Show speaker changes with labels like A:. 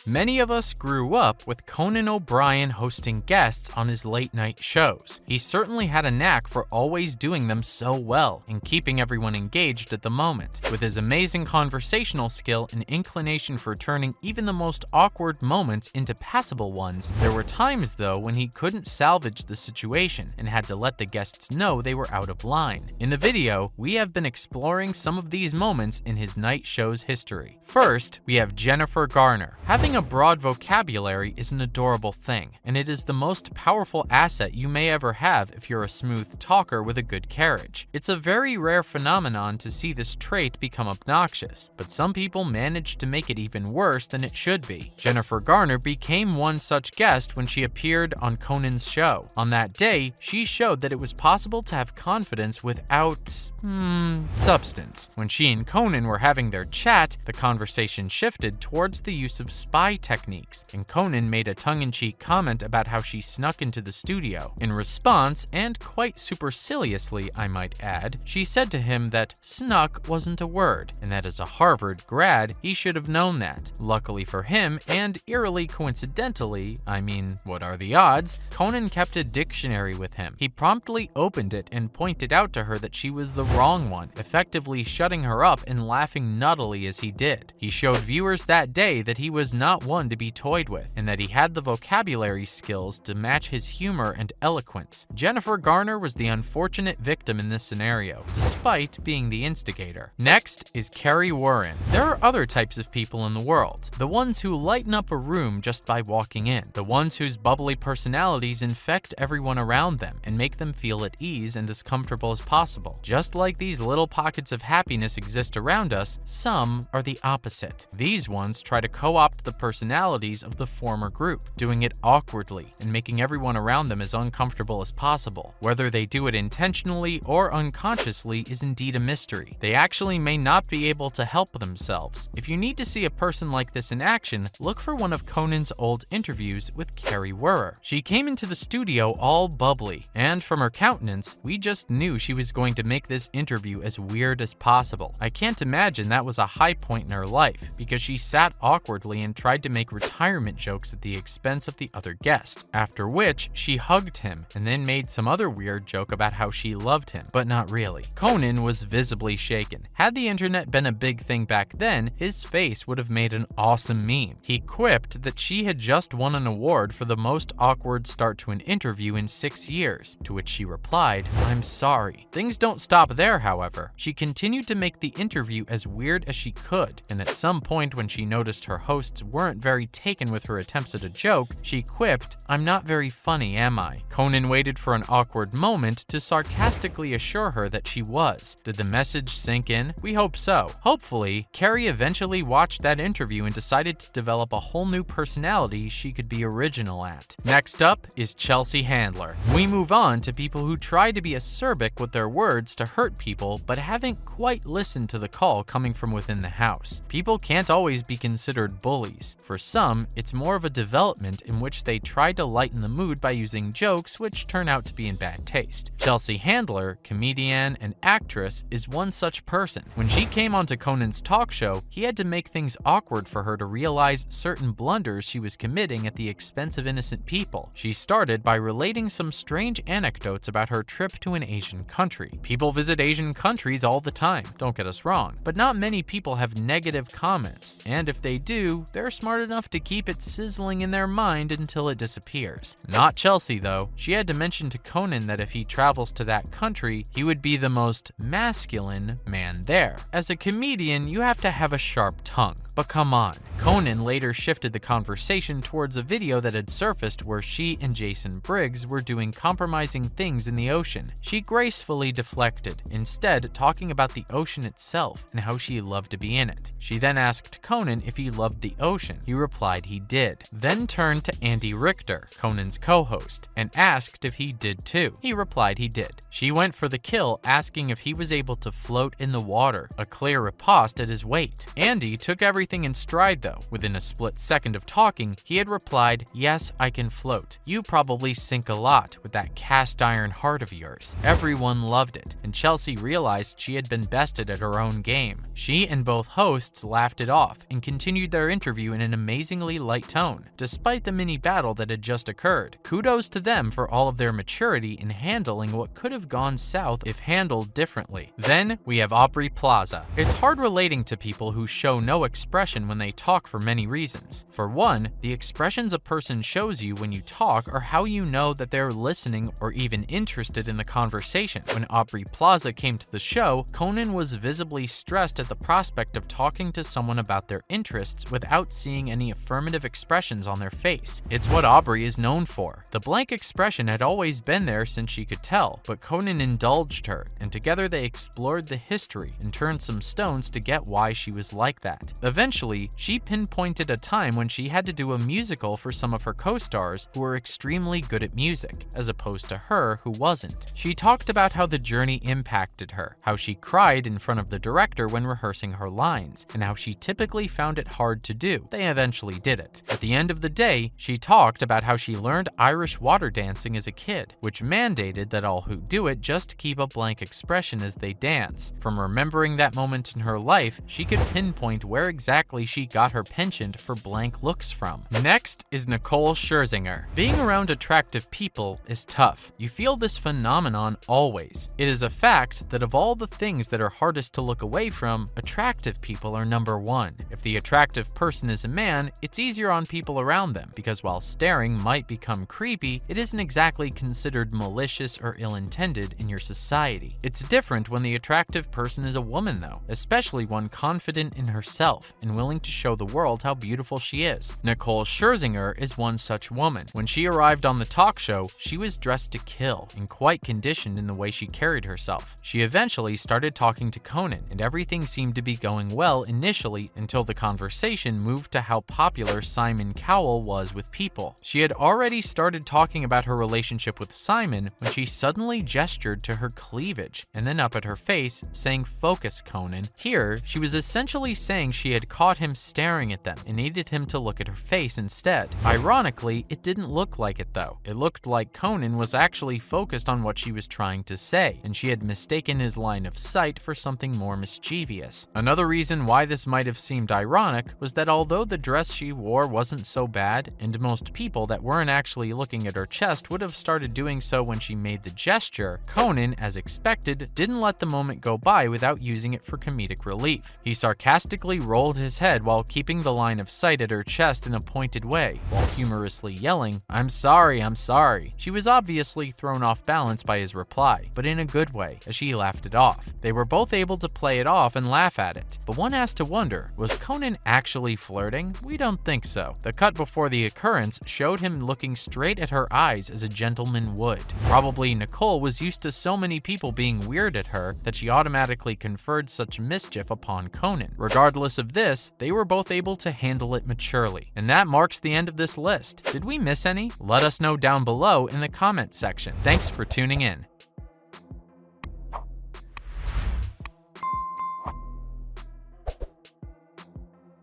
A: Many of us grew up with Conan O'Brien hosting guests on his late-night shows. He certainly had a knack for always doing them so well and keeping everyone engaged at the moment. With his amazing conversational skill and inclination for turning even the most awkward moments into passable ones, there were times, though, when he couldn't salvage the situation and had to let the guests know they were out of line. In the video, we have been exploring some of these moments in his night show's history. First, we have Jennifer Garner. Having a broad vocabulary is an adorable thing, and it is the most powerful asset you may ever have if you're a smooth talker with a good carriage. It's a very rare phenomenon to see this trait become obnoxious, but some people manage to make it even worse than it should be. Jennifer Garner became one such guest when she appeared on Conan's show. On that day, she showed that it was possible to have confidence without, substance. When she and Conan were having their chat, the conversation shifted towards the use of spy techniques, and Conan made a tongue-in-cheek comment about how she snuck into the studio. In response, and quite superciliously I might add, she said to him that snuck wasn't a word, and that as a Harvard grad, he should have known that. Luckily for him, and eerily coincidentally, what are the odds, Conan kept a dictionary with him. He promptly opened it and pointed out to her that she was the wrong one, effectively shutting her up and laughing nuttily as he did. He showed viewers that day that he was not one to be toyed with, and that he had the vocabulary skills to match his humor and eloquence. Jennifer Garner was the unfortunate victim in this scenario, despite being the instigator. Next is Kerry Warren. There are other types of people in the world. The ones who lighten up a room just by walking in. The ones whose bubbly personalities infect everyone around them and make them feel at ease and as comfortable as possible. Just like these little pockets of happiness exist around us, some are the opposite. These ones try to co-opt the personalities of the former group, doing it awkwardly and making everyone around them as uncomfortable as possible. Whether they do it intentionally or unconsciously is indeed a mystery. They actually may not be able to help themselves. If you need to see a person like this in action, look for one of Conan's old interviews with Kerry Warren. She came into the studio all bubbly, and from her countenance, we just knew she was going to make this interview as weird as possible. I can't imagine that was a high point in her life, because she sat awkwardly and tried to make retirement jokes at the expense of the other guest, after which she hugged him and then made some other weird joke about how she loved him, but not really. Conan was visibly shaken. Had the internet been a big thing back then, his face would have made an awesome meme. He quipped that she had just won an award for the most awkward start to an interview in 6 years, to which she replied, "I'm sorry." Things don't stop there, however. She continued to make the interview as weird as she could, and at some point when she noticed her hosts weren't very taken with her attempts at a joke, she quipped, "I'm not very funny, am I?" Conan waited for an awkward moment to sarcastically assure her that she was. Did the message sink in? We hope so. Hopefully, Kerry eventually watched that interview and decided to develop a whole new personality she could be original at. Next up is Chelsea Handler. We move on to people who try to be acerbic with their words to hurt people, but haven't quite listened to the call coming from within the house. People can't always be considered bullies. For some, it's more of a development in which they try to lighten the mood by using jokes which turn out to be in bad taste. Chelsea Handler, comedian and actress, is one such person. When she came onto Conan's talk show, he had to make things awkward for her to realize certain blunders she was committing at the expense of innocent people. She started by relating some strange anecdotes about her trip to an Asian country. People visit Asian countries all the time, don't get us wrong, but not many people have negative comments, and if they do, they're smart enough to keep it sizzling in their mind until it disappears. Not Chelsea, though. She had to mention to Conan that if he travels to that country, he would be the most masculine man there. As a comedian, you have to have a sharp tongue, but come on. Conan later shifted the conversation towards a video that had surfaced where she and Jason Briggs were doing compromising things in the ocean. She gracefully deflected, instead talking about the ocean itself and how she loved to be in it. She then asked Conan if he loved the ocean. He replied he did. Then turned to Andy Richter, Conan's co-host, and asked if he did too. He replied he did. She went for the kill, asking if he was able to float in the water, a clear riposte at his weight. Andy took everything in stride though. Within a split second of talking, he had replied, "Yes, I can float. You probably sink a lot with that cast iron heart of yours." Everyone loved it, and Chelsea realized she had been bested at her own game. She and both hosts laughed it off and continued their interview interview in an amazingly light tone, despite the mini battle that had just occurred. Kudos to them for all of their maturity in handling what could have gone south if handled differently. Then we have Aubrey Plaza. It's hard relating to people who show no expression when they talk for many reasons. For one, the expressions a person shows you when you talk are how you know that they're listening or even interested in the conversation. When Aubrey Plaza came to the show, Conan was visibly stressed at the prospect of talking to someone about their interests without seeing any affirmative expressions on their face. It's what Aubrey is known for. The blank expression had always been there since she could tell, but Conan indulged her, and together they explored the history and turned some stones to get why she was like that. Eventually, she pinpointed a time when she had to do a musical for some of her co-stars who were extremely good at music, as opposed to her who wasn't. She talked about how the journey impacted her, how she cried in front of the director when rehearsing her lines, and how she typically found it hard to do. They eventually did it. At the end of the day, she talked about how she learned Irish water dancing as a kid, which mandated that all who do it just keep a blank expression as they dance. From remembering that moment in her life, she could pinpoint where exactly she got her penchant for blank looks from. Next is Nicole Scherzinger. Being around attractive people is tough. You feel this phenomenon always. It is a fact that of all the things that are hardest to look away from, attractive people are number one. If the attractive person is a man, it's easier on people around them, because while staring might become creepy, it isn't exactly considered malicious or ill-intended in your society. It's different when the attractive person is a woman though, especially one confident in herself and willing to show the world how beautiful she is. Nicole Scherzinger is one such woman. When she arrived on the talk show, she was dressed to kill and quite conditioned in the way she carried herself. She eventually started talking to Conan, and everything seemed to be going well initially until the conversation moved to how popular Simon Cowell was with people. She had already started talking about her relationship with Simon when she suddenly gestured to her cleavage and then up at her face, saying, "Focus, Conan." Here, she was essentially saying she had caught him staring at them and needed him to look at her face instead. Ironically, it didn't look like it though. It looked like Conan was actually focused on what she was trying to say, and she had mistaken his line of sight for something more mischievous. Another reason why this might have seemed ironic was that although the dress she wore wasn't so bad, and most people that weren't actually looking at her chest would have started doing so when she made the gesture, Conan, as expected, didn't let the moment go by without using it for comedic relief. He sarcastically rolled his head while keeping the line of sight at her chest in a pointed way, while humorously yelling, "I'm sorry, I'm sorry." She was obviously thrown off balance by his reply, but in a good way, as she laughed it off. They were both able to play it off and laugh at it, but one has to wonder, was Conan actually flirting? We don't think so. The cut before the occurrence showed him looking straight at her eyes as a gentleman would. Probably Nicole was used to so many people being weird at her that she automatically conferred such mischief upon Conan. Regardless of this, they were both able to handle it maturely. And that marks the end of this list. Did we miss any? Let us know down below in the comment section. Thanks for tuning in.